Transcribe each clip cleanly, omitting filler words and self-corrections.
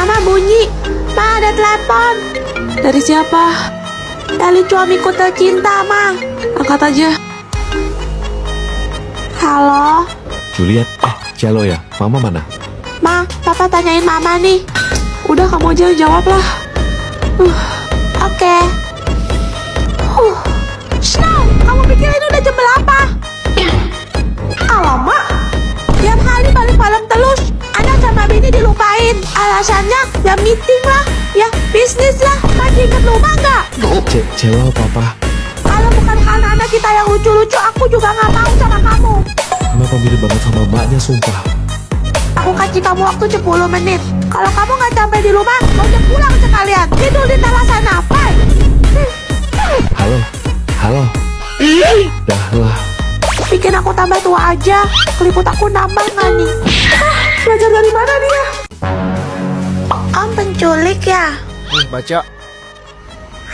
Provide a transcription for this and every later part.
Mama bunyi. Ma, ada telepon. Dari siapa? Dari suamiku tercinta, Ma. Angkat aja. Halo? Juliet, Cello ya? Mama mana? Ma, Papa tanyain Mama nih. Udah, kamu aja jawab lah. Oke. Snow, kamu pikir ini udah jam berapa? Alamak, tiap hari balik malam terus. Anak sama bini dilupain. Alasannya ya meeting lah, ya bisnis lah. Masih inget rumah nggak? Cello, Papa. Kalau bukan karena anak kita yang lucu-lucu, aku juga nggak mau sama kamu. Kenapa mirip banget sama mbaknya, sumpah. Aku kasih kamu waktu 10 menit. Kalau kamu nggak sampai di rumah, mau pulang sekalian. Tidur di teras sana, bye. Halo. Dah lah. Bikin aku tambah tua aja. Keriput aku nambah nggak nih? Belajar dari mana dia? Om penculik ya? Baca.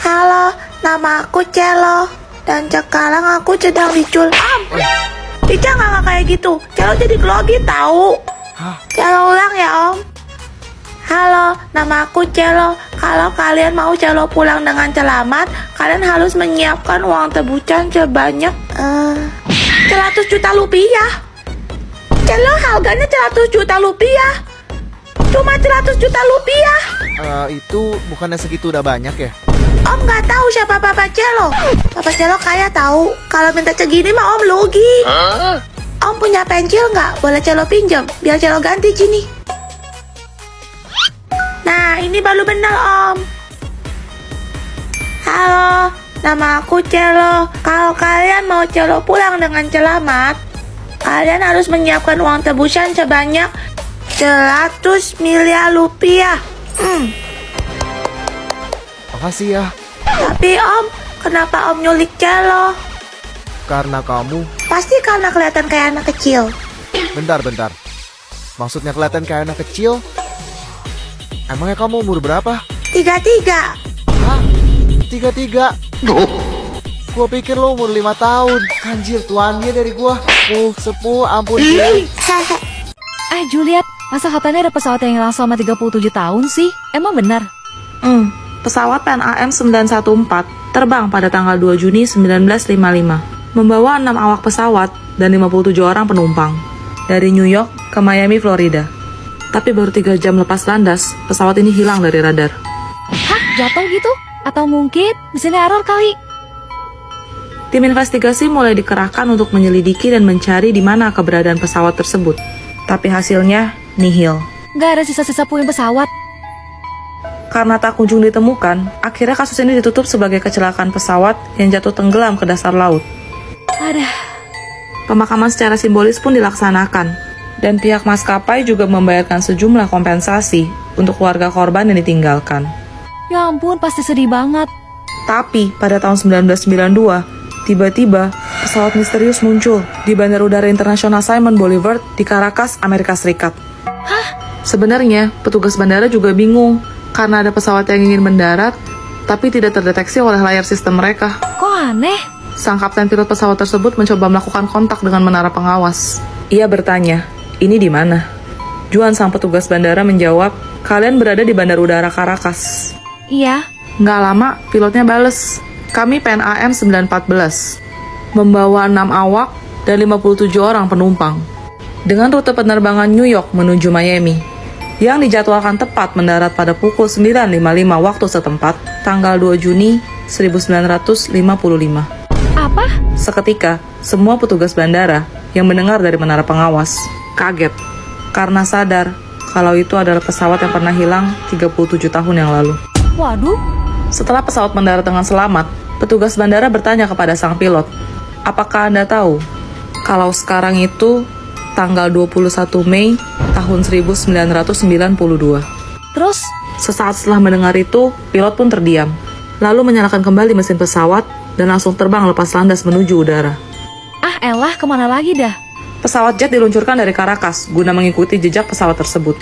Halo, nama aku Cello. Dan sekarang aku sedang diculik. Om! Ica nggak kayak gitu. Cello jadi grogi tahu. Cello ulang ya Om. Halo, nama aku Cello. Kalau kalian mau Cello pulang dengan selamat, kalian harus menyiapkan uang tebusan sebanyak 100 juta rupiah. Cello harganya 100 juta rupiah. Cuma 100 juta rupiah. Itu bukannya segitu udah banyak ya? Om nggak tahu siapa Papa Cello. Papa Cello kaya tahu. Kalau minta segini mah Om rugi. Om punya pensil nggak? Boleh Cello pinjam, biar Cello ganti sini. Nah, ini baru benar Om. Halo, nama aku Cello. Kalau kalian mau Cello pulang dengan selamat, kalian harus menyiapkan uang tebusan sebanyak 100 miliar rupiah. Makasih ya. Tapi Om, kenapa Om nyulik Cello? Karena kamu. Pasti karena kelihatan kayak anak kecil. Bentar. Maksudnya kelihatan kayak anak kecil? Emangnya kamu umur berapa? 33. Hah? 33? Gua pikir lo umur 5 tahun. Anjir, tuannya dari gua. Sepuh, ampun. Juliet, masa katanya ada pesawat yang hilang selama 37 tahun sih? Emang benar? Pesawat Pan AM 914 terbang pada tanggal 2 Juni 1955, membawa 6 awak pesawat dan 57 orang penumpang dari New York ke Miami, Florida. Tapi baru 3 jam lepas landas, pesawat ini hilang dari radar. Hah? Jatuh gitu? Atau mungkin mesinnya error kali? Tim investigasi mulai dikerahkan untuk menyelidiki dan mencari di mana keberadaan pesawat tersebut. Tapi hasilnya nihil. Nggak ada sisa-sisa puing pesawat. Karena tak kunjung ditemukan, akhirnya kasus ini ditutup sebagai kecelakaan pesawat yang jatuh tenggelam ke dasar laut. Pemakaman secara simbolis pun dilaksanakan, dan pihak maskapai juga membayarkan sejumlah kompensasi untuk keluarga korban yang ditinggalkan. Ya ampun, pasti sedih banget. Tapi pada tahun 1992, tiba-tiba pesawat misterius muncul di Bandara Udara Internasional Simon Bolivar di Caracas, Amerika Serikat. Sebenarnya, petugas bandara juga bingung karena ada pesawat yang ingin mendarat, tapi tidak terdeteksi oleh layar sistem mereka. Kok aneh? Sang kapten pilot pesawat tersebut mencoba melakukan kontak dengan menara pengawas. Ia bertanya, ini di mana? Juan, sang petugas bandara, menjawab, kalian berada di Bandara Udara Caracas. Iya. Nggak lama, pilotnya bales, kami Pan AM 914, membawa 6 awak dan 57 orang penumpang, dengan rute penerbangan New York menuju Miami, yang dijadwalkan tepat mendarat pada pukul 9.55 waktu setempat, tanggal 2 Juni 1955. Apa? Seketika, semua petugas bandara yang mendengar dari menara pengawas kaget karena sadar kalau itu adalah pesawat yang pernah hilang 37 tahun yang lalu. Waduh. Setelah pesawat mendarat dengan selamat, petugas bandara bertanya kepada sang pilot, apakah Anda tahu kalau sekarang itu tanggal 21 Mei tahun 1992. Terus? Sesaat setelah mendengar itu, pilot pun terdiam, lalu menyalakan kembali mesin pesawat dan langsung terbang lepas landas menuju udara. Elah, kemana lagi dah? Pesawat jet diluncurkan dari Caracas guna mengikuti jejak pesawat tersebut.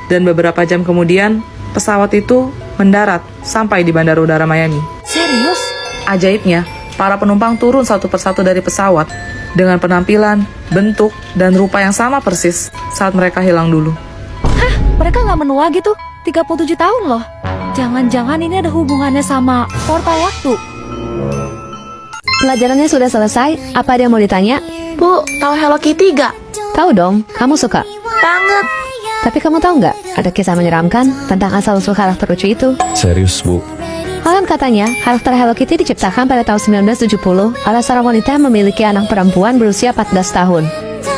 Dan beberapa jam kemudian, pesawat itu mendarat sampai di Bandara Udara Miami. Serius? Ajaibnya, para penumpang turun satu persatu dari pesawat dengan penampilan, bentuk, dan rupa yang sama persis saat mereka hilang dulu. Mereka nggak menua gitu, 37 tahun loh. Jangan-jangan ini ada hubungannya sama portal waktu. Pelajarannya sudah selesai. Apa ada yang mau ditanya? Bu, tahu Hello Kitty gak? Tahu dong, kamu suka. Banget. Tapi kamu tahu nggak, ada kisah menyeramkan tentang asal-usul karakter lucu itu? Serius, Bu? Konon katanya, karakter Hello Kitty diciptakan pada tahun 1970 oleh seorang wanita yang memiliki anak perempuan berusia 14 tahun.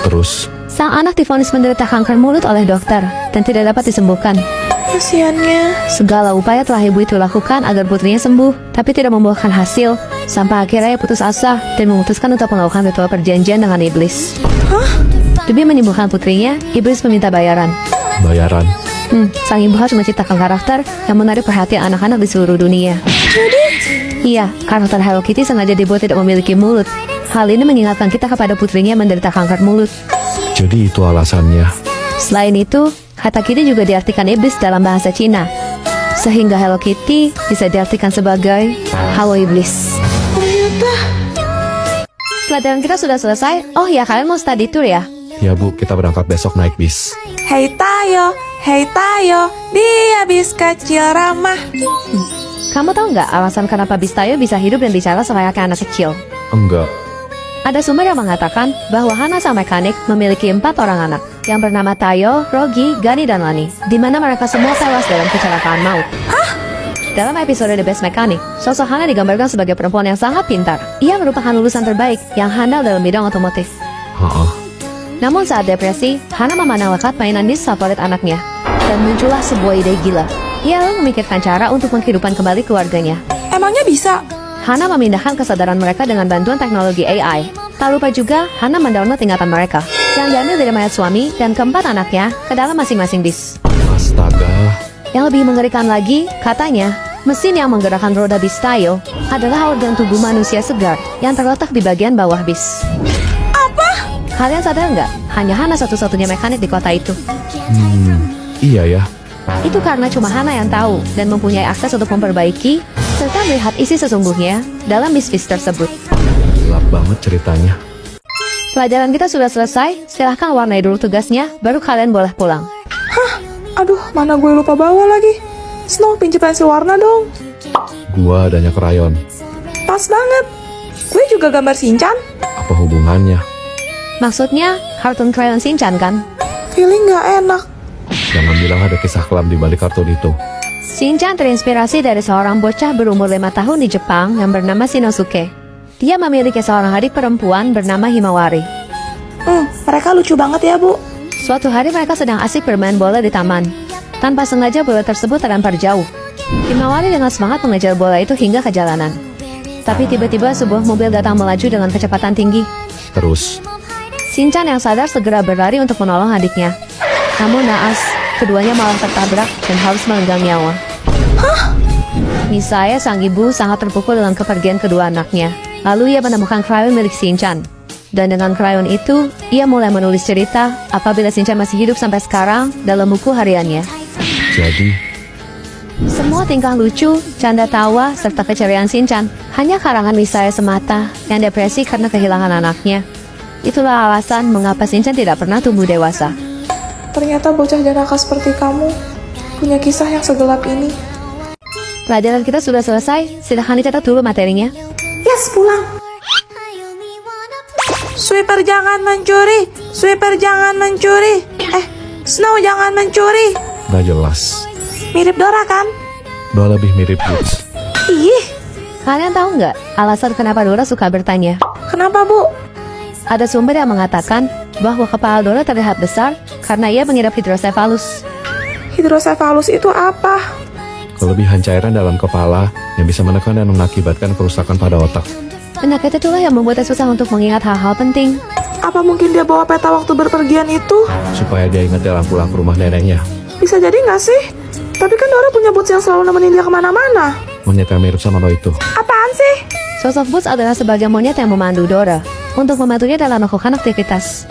Terus? Sang anak divonis menderita kanker mulut oleh dokter dan tidak dapat disembuhkan. Kasiannya. Segala upaya telah ibu itu lakukan agar putrinya sembuh, tapi tidak membuahkan hasil. Sampai akhirnya ia putus asa dan memutuskan untuk melakukan ritual perjanjian dengan iblis. Demi menyembuhkan putrinya, iblis meminta bayaran. Bayaran? Sang ibu harus menciptakan karakter yang menarik perhatian anak-anak di seluruh dunia. Iya, karakter Hello Kitty sengaja dibuat tidak memiliki mulut. Hal ini mengingatkan kita kepada putrinya yang menderita kanker mulut. Jadi itu alasannya. Selain itu, kata Kitty juga diartikan iblis dalam bahasa Cina. Sehingga Hello Kitty bisa diartikan sebagai halo iblis. Pelajaran kita sudah selesai. Oh ya, kalian mau study tour ya? Ya, Bu, kita berangkat besok naik bis. Hei Tayo, dia bis kecil ramah. Kamu tahu nggak alasan kenapa bis Tayo bisa hidup dan bicara selayaknya anak kecil? Enggak. Ada sumber yang mengatakan bahwa Hana sang mekanik memiliki 4 orang anak yang bernama Tayo, Rogi, Gani, dan Lani, di mana mereka semua tewas dalam kecelakaan maut. Dalam episode The Best Mechanic, sosok Hana digambarkan sebagai perempuan yang sangat pintar. Ia merupakan lulusan terbaik yang handal dalam bidang otomotif. Namun saat depresi, Hana memandang lekat mainan dis favorit anaknya dan muncullah sebuah ide gila. Ia lalu memikirkan cara untuk menghidupkan kembali keluarganya. Emangnya bisa? Hana memindahkan kesadaran mereka dengan bantuan teknologi AI. Tak lupa juga, Hana mendownload ingatan mereka yang diambil dari mayat suami dan keempat anaknya ke dalam masing-masing bis. Astaga. Yang lebih mengerikan lagi, katanya, mesin yang menggerakkan roda bis Tayo adalah organ tubuh manusia segar yang terletak di bagian bawah bis. Apa? Kalian sadar nggak? Hanya Hana satu-satunya mekanik di kota itu. Iya ya. Itu karena cuma Hana yang tahu dan mempunyai akses untuk memperbaiki serta melihat isi sesungguhnya dalam bis-bis tersebut. Gelap banget ceritanya. Pelajaran kita sudah selesai, silahkan warnai dulu tugasnya, baru kalian boleh pulang. Aduh, mana gue lupa bawa lagi. Snow, pinjem pensil warna dong. Gua adanya krayon. Pas banget. Gue juga gambar Shinchan. Apa hubungannya? Maksudnya, kartun Crayon Shinchan kan? Feeling gak enak. Jangan bilang ada kisah kelam di balik kartun itu. Shinchan terinspirasi dari seorang bocah berumur 5 tahun di Jepang yang bernama Shinosuke. Dia memiliki seorang adik perempuan bernama Himawari. Mereka lucu banget ya, Bu. Suatu hari mereka sedang asik bermain bola di taman. Tanpa sengaja bola tersebut terlempar jauh. Himawari dengan semangat mengejar bola itu hingga ke jalanan. Tapi tiba-tiba sebuah mobil datang melaju dengan kecepatan tinggi. Terus? Shinchan yang sadar segera berlari untuk menolong adiknya. Namun naas, keduanya malah tertabrak dan harus melenggang nyawa. Misaya sang ibu sangat terpukul dengan kepergian kedua anaknya. Lalu ia menemukan krayon milik Shinchan. Dan dengan krayon itu, ia mulai menulis cerita apabila Shinchan masih hidup sampai sekarang dalam buku hariannya. Jadi? Semua tingkah lucu, canda tawa, serta keceriaan Shinchan hanya karangan Misaya semata yang depresi karena kehilangan anaknya. Itulah alasan mengapa Shinchan tidak pernah tumbuh dewasa. Ternyata bocah jenaka seperti kamu punya kisah yang segelap ini. Pelajaran kita sudah selesai, silahkan dicatat dulu materinya. Yes, pulang. Sweeper jangan mencuri. Sweeper jangan mencuri. Snow jangan mencuri. Gak jelas. Mirip Dora kan? Udah lebih mirip Boots. Ih, Kalian tahu nggak alasan kenapa Dora suka bertanya? kenapa, Bu? Ada sumber yang mengatakan bahwa kepala Dora terlihat besar karena ia mengidap hidrosefalus. Hidrosefalus itu apa? Kelebihan cairan dalam kepala yang bisa menekan dan mengakibatkan kerusakan pada otak. Penyakit itulah yang membuatnya susah untuk mengingat hal-hal penting. Apa mungkin dia bawa peta waktu berpergian itu? Supaya dia ingat dalam pulang ke rumah neneknya. Bisa jadi nggak sih? Tapi kan Dora punya Boots yang selalu nemenin dia kemana-mana. Monyet yang mirip sama lo itu. Apaan sih? Sosok Boots adalah sebagai monyet yang memandu Dora untuk membantunya dalam melakukan aktivitas.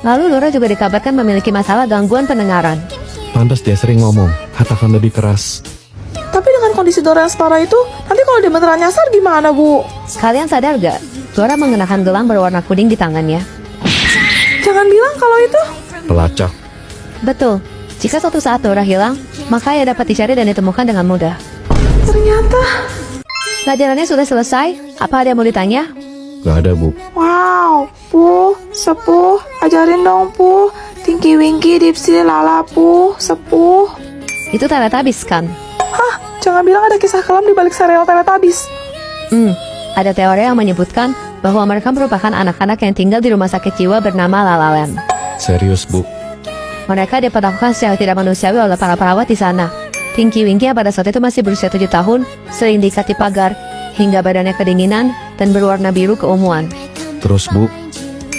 Lalu Dora juga dikabarkan memiliki masalah gangguan pendengaran. Pantas dia sering ngomong, katakan lebih keras. Tapi dengan kondisi Dora yang setara itu, nanti kalau dia beneran nyasar gimana, Bu? Kalian sadar gak? Dora mengenakan gelang berwarna kuning di tangannya. Jangan bilang kalau itu. Pelacak. Betul, Jika suatu saat Dora hilang, maka ia dapat dicari dan ditemukan dengan mudah. Ternyata, Pelajarannya sudah selesai. Apa ada yang mau ditanya? Gak ada, Bu. wow, Pu, Sepuh, ajarin dong, Pu. Tinky Winky, Dipsy, Lala, Pu, Sepuh. Itu Teletubbies kan? Hah, jangan bilang ada kisah kelam di balik serial Teletubbies. Ada teori yang menyebutkan bahwa mereka merupakan anak-anak yang tinggal di rumah sakit jiwa bernama La La Land. Serius, Bu. Mereka diperlakukan secara tidak manusiawi oleh para perawat di sana. Tinky Winky yang pada saat itu masih berusia 7 tahun, sering diikat di pagar, hingga badannya kedinginan dan berwarna biru keunguan. Terus, Bu,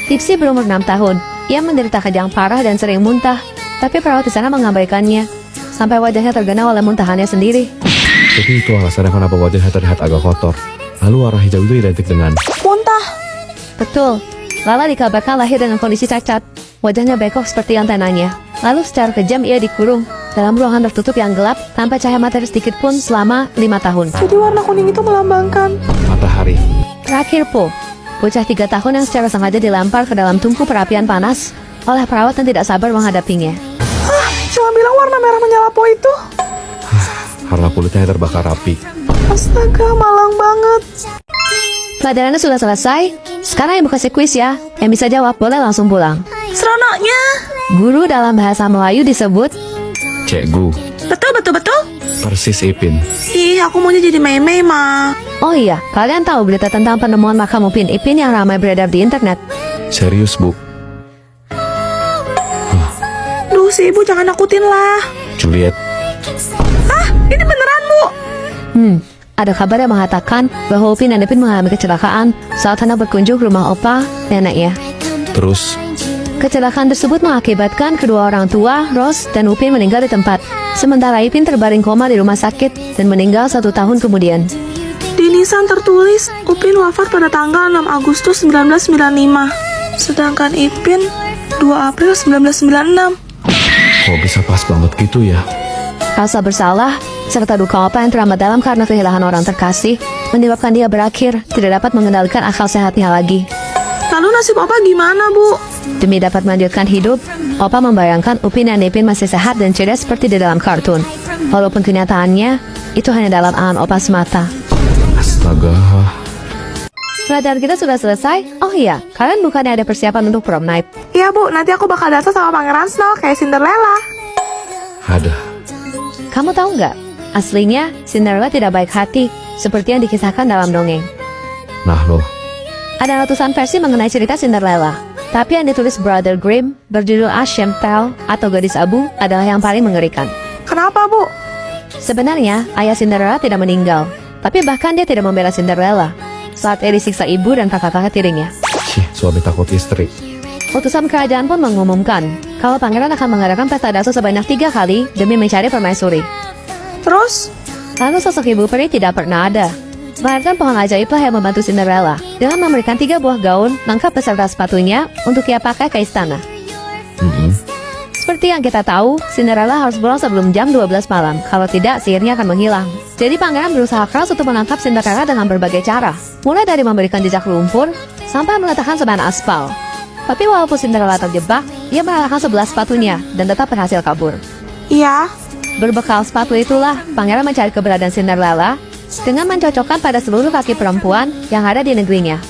Dipsy berumur 6 tahun. Ia menderita kejang parah dan sering muntah, tapi perawat di sana mengabaikannya, sampai wajahnya tergenang oleh muntahannya sendiri. jadi itu alasannya kenapa wajahnya terlihat agak kotor. Lalu warna hijau itu identik dengan... Muntah. Betul, Lala dikabarkan lahir dengan kondisi cacat. Wajahnya bengkok seperti antenanya. Lalu secara kejam ia dikurung dalam ruangan tertutup yang gelap tanpa cahaya matahari sedikit pun selama 5 tahun. Jadi warna kuning itu melambangkan. matahari. Terakhir Po, bocah 3 tahun yang secara sengaja dilempar ke dalam tungku perapian panas oleh perawat yang tidak sabar menghadapinya. Jangan bilang warna merah menyala Po itu. Karena kulitnya terbakar api. Astaga, malang banget. Pelajarannya sudah selesai. Sekarang yang kasih kuis ya. Yang bisa jawab boleh langsung pulang. Seronoknya. Guru dalam bahasa Melayu disebut Cikgu. Betul. Persis Ipin. Ih, aku maunya jadi Mei-Mei, Ma. Oh iya, kalian tahu berita tentang penemuan makam Upin Ipin yang ramai beredar di internet? Serius, Bu. Duh, si ibu jangan nakutin lah. Juliet. Ini beneran, Bu. Ada kabar yang mengatakan bahwa Upin dan Ipin mengalami kecelakaan saat hendak berkunjung ke rumah opa neneknya. Terus, Kecelakaan tersebut mengakibatkan kedua orang tua, Rose dan Upin meninggal di tempat. Sementara Ipin terbaring koma di rumah sakit dan meninggal 1 tahun kemudian. Di nisan tertulis, Upin wafat pada tanggal 6 Agustus 1995. Sedangkan Ipin 2 April 1996. kok bisa pas banget gitu ya? Rasa bersalah serta duka opa yang teramat dalam karena kehilangan orang terkasih menyebabkan dia berakhir tidak dapat mengendalikan akal sehatnya lagi. Lalu nasib Opa gimana, Bu? Demi dapat melanjutkan hidup, Opa membayangkan Upin dan Ipin masih sehat dan ceria seperti di dalam kartun. Walaupun kenyataannya, itu hanya dalam angan Opa semata. Astaga. Pelajaran kita sudah selesai. Oh iya, kalian bukannya ada persiapan untuk prom night? Iya, Bu. Nanti aku bakal dansa sama Pangeran Snow kayak Cinderella. Ada. Kamu tahu nggak? Aslinya, Cinderella tidak baik hati, seperti yang dikisahkan dalam dongeng. Nah, loh. Ada ratusan versi mengenai cerita Cinderella. Tapi yang ditulis Brother Grimm berjudul Ashem Tale atau Gadis Abu adalah yang paling mengerikan. Kenapa, Bu? Sebenarnya, ayah Cinderella tidak meninggal. Tapi bahkan dia tidak membela Cinderella saat ia disiksa ibu dan kakak-kakak tirinya. Suami takut istri. Utusan kerajaan pun mengumumkan kalau pangeran akan mengadakan pesta dasu sebanyak 3 kali demi mencari permaisuri. Terus? Lalu sosok ibu peri tidak pernah ada. Melainkan pohon ajaiblah yang membantu Cinderella dengan memberikan 3 buah gaun lengkap beserta sepatunya untuk ia pakai ke istana. Seperti yang kita tahu, Cinderella harus pulang sebelum jam 12 malam. Kalau tidak, sihirnya akan menghilang. Jadi pangeran berusaha keras untuk menangkap Cinderella dengan berbagai cara. Mulai dari memberikan jejak lumpur, sampai meletakkan semen aspal. Tapi walaupun Cinderella terjebak, ia mengalahkan 11 sepatunya dan tetap berhasil kabur. Iya. Berbekal sepatu itulah, pangeran mencari keberadaan Cinderella dengan mencocokkan pada seluruh kaki perempuan yang ada di negerinya.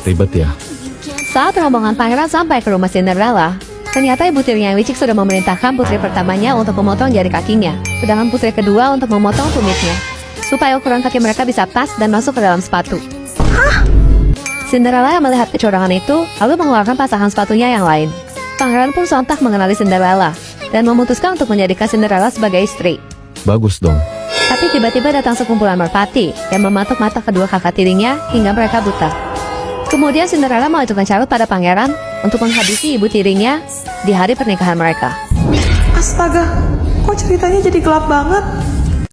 Ribet ya? Saat rombongan pangeran sampai ke rumah Cinderella, ternyata ibu tirinya yang licik sudah memerintahkan putri pertamanya untuk memotong jari kakinya, sedangkan putri kedua untuk memotong tumitnya, supaya ukuran kaki mereka bisa pas dan masuk ke dalam sepatu. Cinderella yang melihat kecurangan itu, lalu mengeluarkan pasangan sepatunya yang lain. Pangeran pun sontak mengenali Cinderella, dan memutuskan untuk menjadikan Cinderella sebagai istri. Bagus dong. Tapi tiba-tiba datang sekumpulan merpati yang mematuk mata kedua kakak tirinya hingga mereka buta. Kemudian Cinderella mengajukan syarat pada pangeran untuk menghabisi ibu tirinya di hari pernikahan mereka. Astaga, kok ceritanya jadi gelap banget?